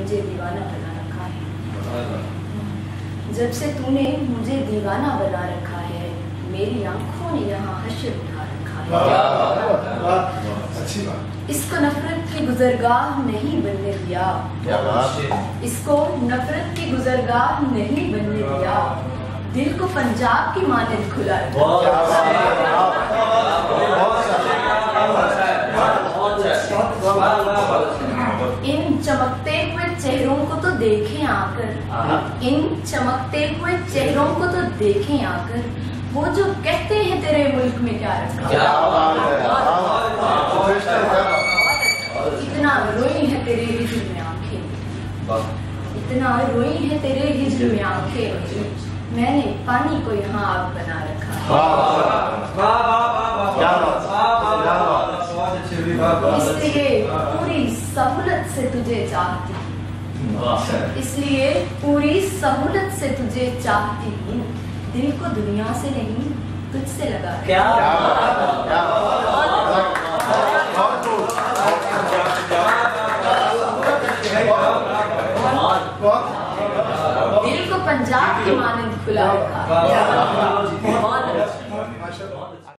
मुझे दीवाना बना रखा है। जब से तूने मुझे दीवाना बना रखा है, मेरी आंखों ने यहाँ हश्र उठा रखा है। अच्छी बात। इसको नफरत की गुजरगाह नहीं बनने दिया, इसको नफरत की गुजरगाह नहीं बनने दिया, दिल को पंजाब की मानद खुला रखा। इन चमकते हुए चेहरों को तो देखें आकर, इन चमकते हुए चेहरों को तो देखें आकर, वो जो कहते हैं तेरे मुल्क में क्या रखा। इतना रोई है तेरे हिज्र में आंखें, इतना रोई है तेरे हिज्र में आंखें, मैंने पानी को यहाँ आग बना रखा है। इसलिए पूरी सहूलत से तुझे चाहती, इसलिए पूरी सहूलत से तुझे चाहती हूँ, दिल को दुनिया से नहीं तुझसे लगा। दिल को पंजाब की मानद खुला रखा।